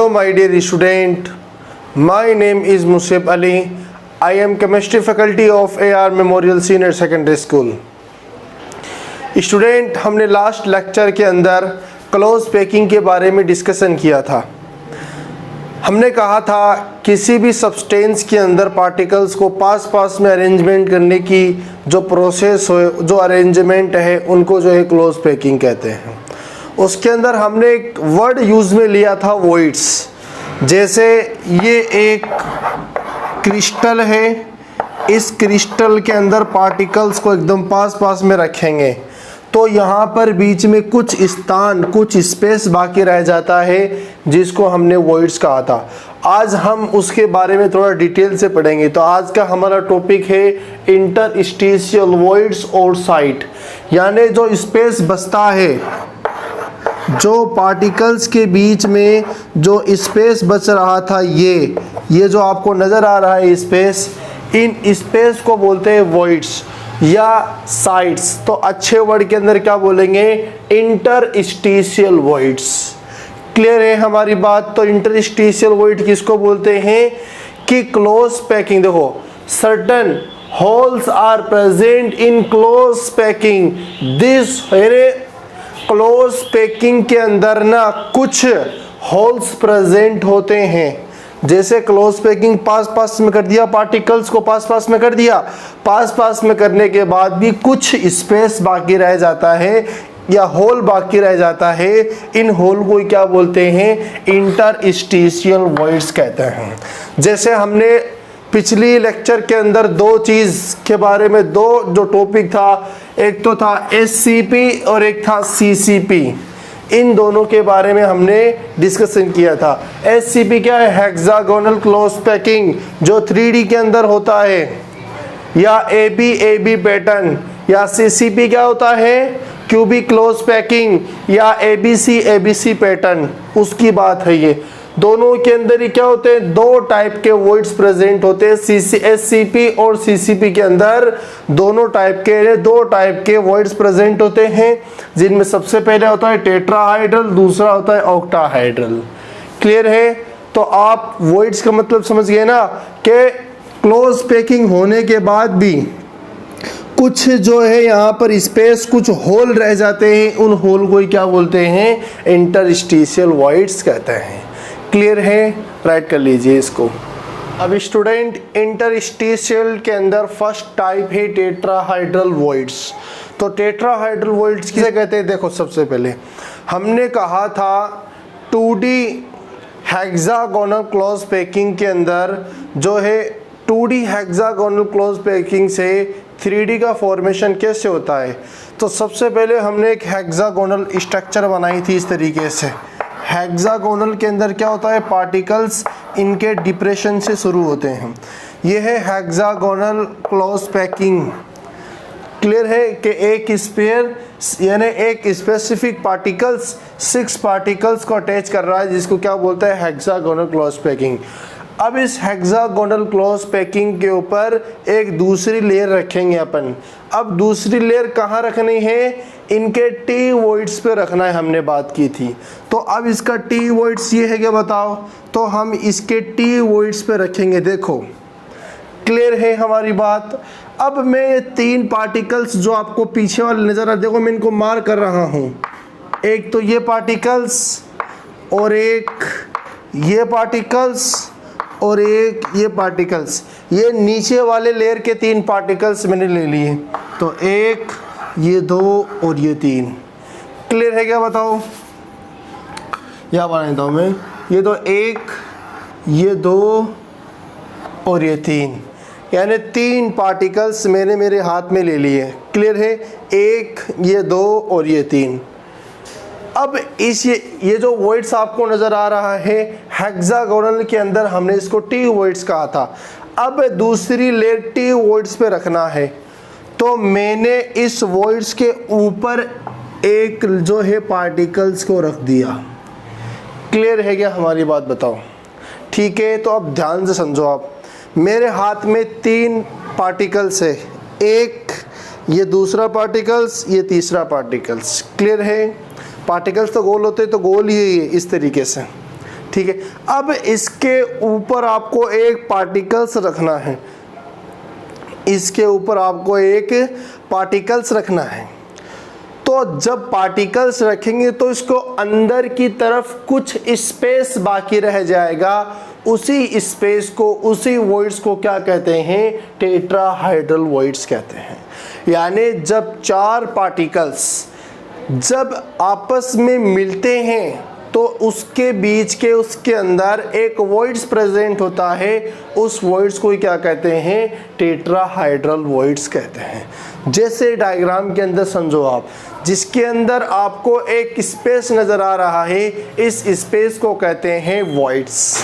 Hello my dear student, my name is Musib Ali. I am chemistry faculty of AR Memorial Senior Secondary School. Student, हमने last lecture के अंदर close packing के बारे में discussion किया था। हमने कहा था किसी भी सब्सटेंस के अंदर पार्टिकल्स को पास में अरेंजमेंट करने की जो प्रोसेस हो, जो अरेंजमेंट है, उनको जो है क्लोज पैकिंग कहते हैं। उसके अंदर हमने एक वर्ड यूज़ में लिया था वॉइड्स। जैसे ये एक क्रिस्टल है, इस क्रिस्टल के अंदर पार्टिकल्स को एकदम पास में रखेंगे तो यहाँ पर बीच में कुछ स्थान, कुछ स्पेस बाकी रह जाता है, जिसको हमने वॉइड्स कहा था। आज हम उसके बारे में थोड़ा डिटेल से पढ़ेंगे। तो आज का हमारा टॉपिक है इंटरस्टिशियल वॉइड्स और साइट, यानी जो स्पेस बचता है, जो पार्टिकल्स के बीच में जो स्पेस बच रहा था, ये जो आपको नज़र आ रहा है स्पेस, इन स्पेस को बोलते हैं वॉइड्स या साइट्स। तो अच्छे वर्ड के अंदर क्या बोलेंगे? Interstitial voids. क्लियर है हमारी बात? तो इंटरस्टिशियल वॉइड किसको बोलते हैं कि क्लोज पैकिंग। देखो, certain holes are present in close packing. This close packing के अंदर ना कुछ होल्स प्रेजेंट होते हैं। जैसे क्लोज पैकिंग पास में कर दिया, पार्टिकल्स को पास में कर दिया, पास में करने के बाद भी कुछ स्पेस बाकी रह जाता है या होल बाकी रह जाता है। इन होल को क्या बोलते हैं? इंटरस्टिशियल वॉइड्स कहते हैं। जैसे हमने पिछली लेक्चर के अंदर दो चीज़ के बारे में, दो जो टॉपिक था, एक तो था SCP और एक था CCP। इन दोनों के बारे में हमने डिस्कशन किया था। SCP क्या है? हेक्सागोनल क्लोज पैकिंग, जो 3D के अंदर होता है, या AB पैटर्न। या CCP क्या होता है? क्यूबिक क्लोज पैकिंग या ABC पैटर्न, उसकी बात है ये। दोनों के अंदर ही क्या होते हैं? दो टाइप के वॉइड्स प्रेजेंट होते हैं। SCP और CCP के अंदर दो टाइप के वॉइड्स प्रेजेंट होते हैं, जिनमें सबसे पहले होता है टेट्राहाइड्रल, दूसरा होता है ऑक्टाहाइड्रल। क्लियर है? तो आप वॉइड्स का मतलब समझ गए ना कि क्लोज पैकिंग होने के बाद भी कुछ जो है यहाँ पर स्पेस, कुछ होल रह जाते हैं। उन होल को क्या बोलते हैं? इंटरस्टिशियल वॉइड्स कहते हैं। क्लियर है? राइट कर लीजिए इसको। अब स्टूडेंट, इंटरस्टिशियल के अंदर फर्स्ट टाइप है टेट्राहाइड्रल वॉइड्स। तो टेट्राहाइड्रल वॉइड्स किसे कहते हैं? देखो, सबसे पहले हमने कहा था 2D हेक्सागोनल क्लोज पैकिंग के अंदर जो है 2D हेक्सागोनल क्लोज पैकिंग से 3D का फॉर्मेशन कैसे होता है। तो सबसे पहले हमने एक हेक्सागोनल स्ट्रक्चर बनाई थी इस तरीके से। हेक्सागोनल के अंदर क्या होता है? पार्टिकल्स इनके डिप्रेशन से शुरू होते हैं। यह है हेक्सागोनल क्लोज पैकिंग। क्लियर है कि एक स्पेयर यानी एक स्पेसिफिक पार्टिकल्स 6 पार्टिकल्स को अटैच कर रहा है, जिसको क्या बोलते हैं? Hexagonal close packing. अब इस हेक्सागोनल क्लोज पैकिंग के ऊपर एक दूसरी लेयर रखेंगे अपन। अब दूसरी लेयर कहाँ रखनी है? इनके टी वॉइड्स पे रखना है, हमने बात की थी। तो अब इसका टी वॉइड्स ये है क्या बताओ? तो हम इसके टी वॉइड्स पे रखेंगे। देखो, क्लियर है हमारी बात? अब मैं ये 3 पार्टिकल्स जो आपको पीछे वाले नजर आ, देखो मैं इनको मार कर रहा हूँ। एक तो ये पार्टिकल्स, और एक ये पार्टिकल्स, और एक ये पार्टिकल्स। ये नीचे वाले लेयर के 3 पार्टिकल्स मैंने ले लिए। तो एक, ये 2 और ये 3। क्लियर है क्या बताओ? या बनाता हूँ मैं, ये तो 1, ये 2 और ये 3, यानी 3 पार्टिकल्स मैंने मेरे हाथ में ले लिए। क्लियर है? 1, ये 2 और ये 3। अब इस ये जो वॉइड्स आपको नज़र आ रहा है हेक्सागोनल के अंदर, हमने इसको टी वॉइड्स कहा था। अब दूसरी लेयर टी वॉइड्स पे रखना है, तो मैंने इस वॉइड्स के ऊपर एक जो है पार्टिकल्स को रख दिया। क्लियर है क्या हमारी बात? बताओ। ठीक है, तो अब ध्यान से समझो। आप, मेरे हाथ में 3 पार्टिकल्स है, एक ये दूसरा पार्टिकल्स, ये तीसरा पार्टिकल्स। क्लियर है? पार्टिकल्स तो गोल होते हैं, तो गोल ही है इस तरीके से। ठीक है। अब इसके ऊपर आपको एक पार्टिकल्स रखना है, इसके ऊपर आपको एक पार्टिकल्स रखना है। तो जब पार्टिकल्स रखेंगे तो इसको अंदर की तरफ कुछ स्पेस बाकी रह जाएगा, उसी स्पेस को, उसी वॉइड्स को क्या कहते हैं, टेट्राहाइड्रल वॉइड्स कहते हैं। यानी जब चार पार्टिकल्स जब आपस में मिलते हैं तो उसके बीच के, उसके अंदर एक वॉइड्स प्रेजेंट होता है, उस वॉइड्स को क्या कहते हैं, टेट्राहाइड्रल वॉइड्स कहते हैं। जैसे डायग्राम के अंदर समझो आप, जिसके अंदर आपको एक स्पेस नजर आ रहा है, इस स्पेस को कहते हैं वॉइड्स।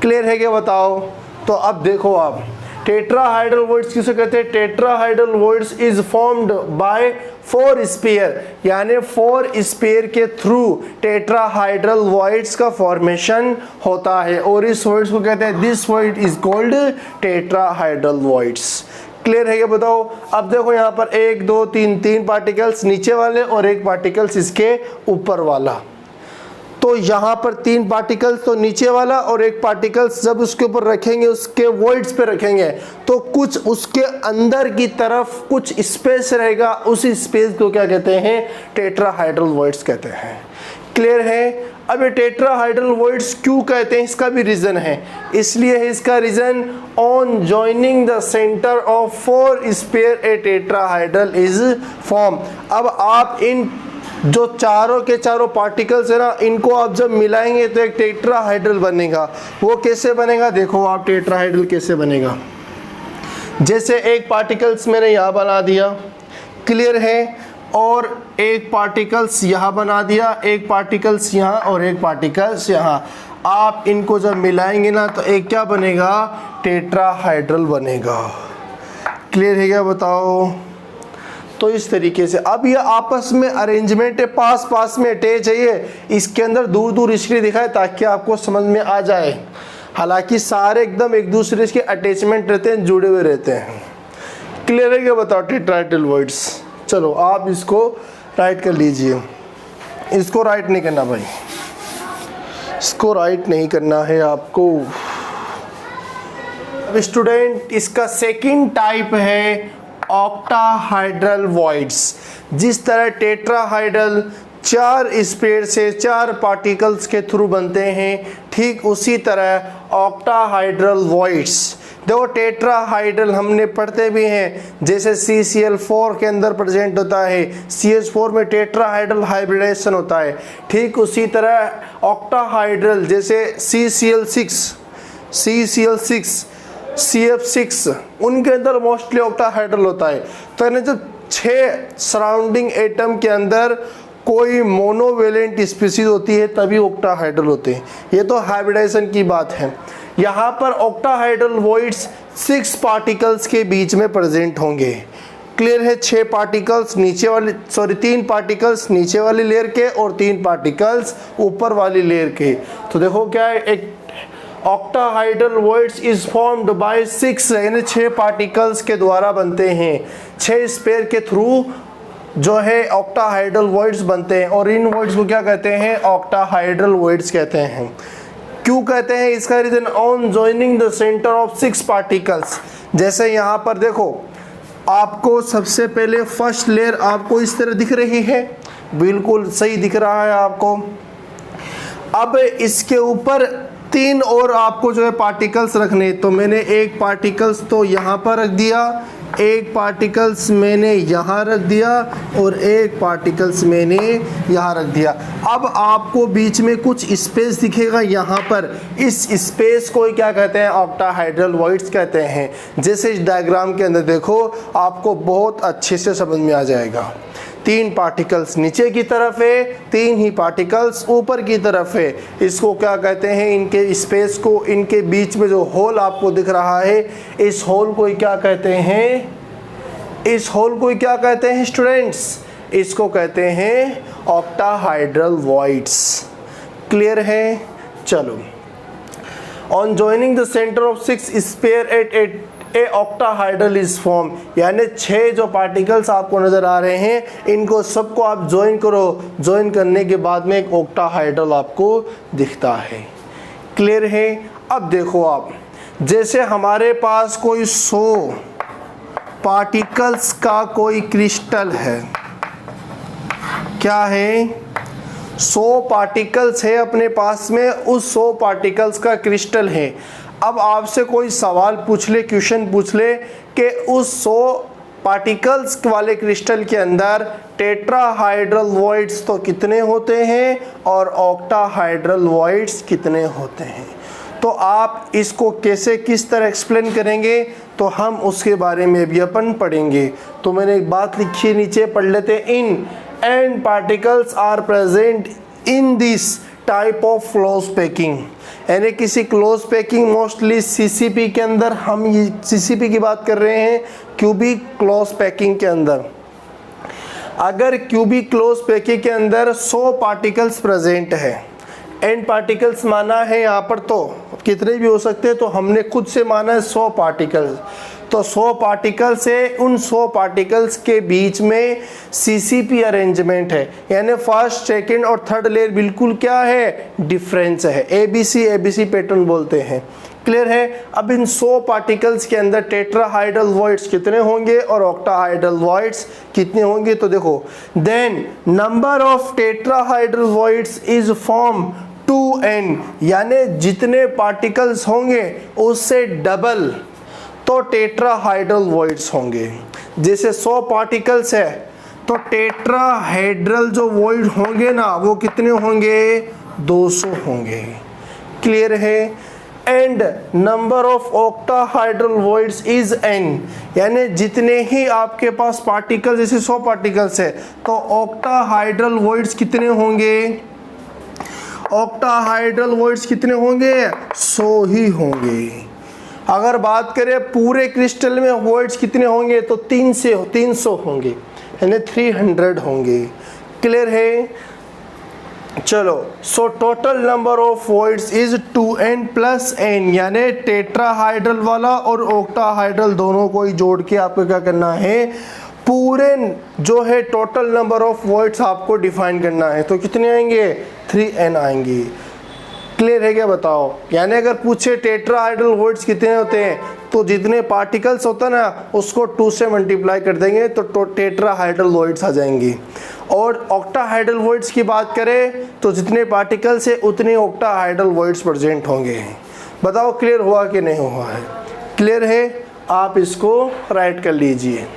क्लियर है क्या, बताओ। तो अब देखो आप, टेट्राहाइड्रल वॉइड्स किसे कहते हैं, tetrahedral voids is formed by 4 sphere, यानी 4 स्फीयर के थ्रू टेट्राहाइड्रल वॉइड्स का फॉर्मेशन होता है, और इस वॉइड्स को कहते हैं, this void is called tetrahedral voids. Clear है क्या, बताओ। अब देखो यहाँ पर 1 2 3 3 पार्टिकल्स नीचे वाले और एक पार्टिकल्स इसके ऊपर वाला। तो यहाँ पर 3 पार्टिकल्स तो नीचे वाला और एक पार्टिकल्स जब उसके ऊपर रखेंगे, उसके वॉइड्स पे रखेंगे, तो कुछ उसके अंदर की तरफ कुछ स्पेस रहेगा, उसी स्पेस को क्या कहते हैं, टेट्राहाइड्रल वॉइड्स कहते हैं। क्लियर है। अब ये टेट्राहाइड्रल वॉइड्स क्यों कहते हैं, इसका भी रीजन है। इसलिए है इसका reason, on joining the centre of 4 sphere a tetrahedral is form. अब आप इन जो चारों के चारों पार्टिकल्स है ना, इनको आप जब मिलाएंगे तो एक टेट्राहाइड्रल बनेगा। वो कैसे बनेगा, देखो आप टेट्राहाइड्रल कैसे बनेगा। जैसे एक पार्टिकल्स मैंने यहाँ बना दिया, क्लियर है, और एक पार्टिकल्स यहाँ बना दिया, एक पार्टिकल्स यहाँ और एक पार्टिकल्स यहाँ। आप इनको जब मिलाएंगे ना तो एक क्या बनेगा, टेट्राहाइड्रल बनेगा। क्लियर है क्या, बताओ। तो इस तरीके से अब ये आपस में अरेंजमेंट है, पास पास में अटैच है, ये इसके अंदर दूर दूर इसलिए दिखाए ताकि आपको समझ में आ जाए। हालांकि सारे एकदम एक दूसरे के अटैचमेंट रहते हैं, जुड़े हुए रहते हैं। क्लियर है क्या, बताओ। टेट्राहाइड्रल वॉइड्स, चलो आप इसको राइट कर लीजिए। इसको राइट नहीं करना भाई, इसको राइट नहीं करना है आपको। अब स्टूडेंट, इसका सेकंड टाइप है ऑक्टाहाइड्रल वॉइड्स। जिस तरह टेट्राहाइड्रल 4 स्फीयर से 4 पार्टिकल्स के थ्रू बनते हैं, ठीक उसी तरह ऑक्टाहाइड्रल वॉइड्स। देखो टेट्राहाइड्रल हमने पढ़ते भी हैं, जैसे CCl4 के अंदर प्रेजेंट होता है, CH4 में टेट्राहाइड्रल हाइब्रिडेशन होता है। ठीक उसी तरह ऑक्टाहाइड्रल जैसे CCl6, CF6, उनके अंदर मोस्टली ऑक्टाहाइड्रल होता है। तो यानी जब 6 सराउंडिंग एटम के अंदर कोई मोनोवेलेंट स्पीसीज होती है तभी ऑक्टाहाइड्रल होते हैं। ये तो हाइब्रिडाइजेशन की बात है। यहाँ पर ऑक्टाहाइड्रल वॉइड्स 6 पार्टिकल्स के बीच में प्रेजेंट होंगे। क्लियर है। 6 पार्टिकल्स नीचे वाले, 3 पार्टिकल्स नीचे वाली लेयर के और 3 पार्टिकल्स ऊपर वाली लेयर के। तो देखो क्या है, एक octahedral voids is formed by 6, यानी 6 पार्टिकल्स के द्वारा बनते हैं। 6 स्पेयर के थ्रू जो है ऑक्टाहाइड्रल वॉइड्स बनते हैं, और इन वॉइड्स को क्या कहते हैं, ऑक्टाहाइड्रल वॉइड्स कहते हैं। क्यों कहते हैं, इसका reason, on joining the centre of 6 particles. जैसे यहाँ पर देखो, आपको सबसे पहले फर्स्ट लेयर आपको इस तरह दिख रही है, बिल्कुल सही दिख रहा है आपको। अब इसके ऊपर 3 और आपको जो है पार्टिकल्स रखने, तो मैंने एक पार्टिकल्स तो यहाँ पर रख दिया, एक पार्टिकल्स मैंने यहाँ रख दिया और एक पार्टिकल्स मैंने यहाँ रख दिया। अब आपको बीच में कुछ स्पेस दिखेगा यहाँ पर, इस स्पेस को क्या कहते हैं, ऑक्टाहाइड्रल वॉइड्स कहते हैं। जैसे इस डायग्राम के अंदर देखो, आपको बहुत अच्छे से समझ में आ जाएगा। 3 पार्टिकल्स नीचे की तरफ है, 3 ही पार्टिकल्स ऊपर की तरफ है। इसको क्या कहते हैं, इनके स्पेस को, इनके बीच में जो होल आपको दिख रहा है, इस होल को क्या कहते हैं, इस होल को क्या कहते हैं स्टूडेंट्स, इसको कहते हैं ऑक्टाहाइड्रल वॉइड्स। क्लियर है। चलो, on joining the centre of 6 sphere at a octahedral is form, यानी 6 जो पार्टिकल्स आपको नजर आ रहे हैं, इनको सबको आप ज्वाइन करो, ज्वाइन करने के बाद में एक ऑक्टाहाइड्रल आपको दिखता है। क्लियर है। अब देखो आप, जैसे हमारे पास कोई 100 पार्टिकल्स का कोई क्रिस्टल है, क्या है, 100 पार्टिकल्स है अपने पास में, उस 100 पार्टिकल्स का क्रिस्टल है। अब आपसे कोई सवाल पूछ ले, क्वेश्चन पूछ ले कि उस 100 पार्टिकल्स वाले क्रिस्टल के अंदर टेट्राहाइड्रल वॉइड्स तो कितने होते हैं और ऑक्टाहाइड्रल वॉइड्स कितने होते हैं, तो आप इसको कैसे किस तरह एक्सप्लेन करेंगे, तो हम उसके बारे में भी अपन पढ़ेंगे। तो मैंने एक बात लिखी है नीचे, पढ़ लेते। In and particles are present in this type of close packing, यानी किसी क्लोज पैकिंग, मोस्टली सीसीपी के अंदर, हम ये सीसीपी की बात कर रहे हैं, क्यूबिक क्लोज पैकिंग के अंदर। अगर क्यूबिक क्लोज पैकिंग के अंदर 100 पार्टिकल्स प्रेजेंट है, एंड पार्टिकल्स माना है यहाँ पर, तो कितने भी हो सकते हैं, तो हमने खुद से माना है 100 पार्टिकल्स। तो 100 पार्टिकल्स है, उन 100 पार्टिकल्स के बीच में सीसीपी अरेंजमेंट है, यानी फर्स्ट, सेकंड और थर्ड लेयर बिल्कुल क्या है, डिफरेंस है, एबीसी पैटर्न बोलते हैं। क्लियर है। अब इन 100 पार्टिकल्स के अंदर टेट्राहाइड्रल वॉइड्स कितने होंगे और ऑक्टाहाइड्रल वॉइड्स कितने होंगे, तो देखो, then number of tetrahedral voids is form 2n, यानी जितने पार्टिकल्स होंगे उससे डबल तो टेट्राहाइड्रल वॉइड्स होंगे। जैसे 100 पार्टिकल्स है तो टेट्राहाइड्रल जो वॉइड होंगे ना, वो कितने होंगे, 200 होंगे। क्लियर है। And number of octahedral voids is n, यानी जितने ही आपके पास पार्टिकल, जैसे 100 पार्टिकल्स है तो ऑक्टाहाइड्रल वॉइड्स कितने होंगे, ऑक्टाहाइड्रल वॉइड्स कितने होंगे, 100 ही होंगे। अगर बात करें पूरे क्रिस्टल में वॉइड्स कितने होंगे, तो 300 होंगे, यानी 300 होंगे। क्लियर है। चलो, so total number of voids is 2n plus n, यानी टेट्राहाइड्रल वाला और ऑक्टाहाइड्रल दोनों को ही जोड़ के आपको क्या करना है, पूरे जो है टोटल नंबर ऑफ वॉइड्स आपको डिफाइन करना है। तो कितने आएंगे, 3n आएंगे। क्लियर है क्या, बताओ। यानी अगर पूछे टेट्राहाइड्रल वॉइड्स कितने होते हैं, तो जितने पार्टिकल्स होता है ना उसको 2 से मल्टीप्लाई कर देंगे तो टेट्राहाइड्रल वॉइड्स आ जाएंगी। और ऑक्टाहाइड्रल वॉइड्स की बात करें तो जितने पार्टिकल्स है उतने ऑक्टाहाइड्रल वॉइड्स प्रेजेंट होंगे। बताओ क्लियर हुआ कि नहीं हुआ है। क्लियर है, आप इसको राइट कर लीजिए।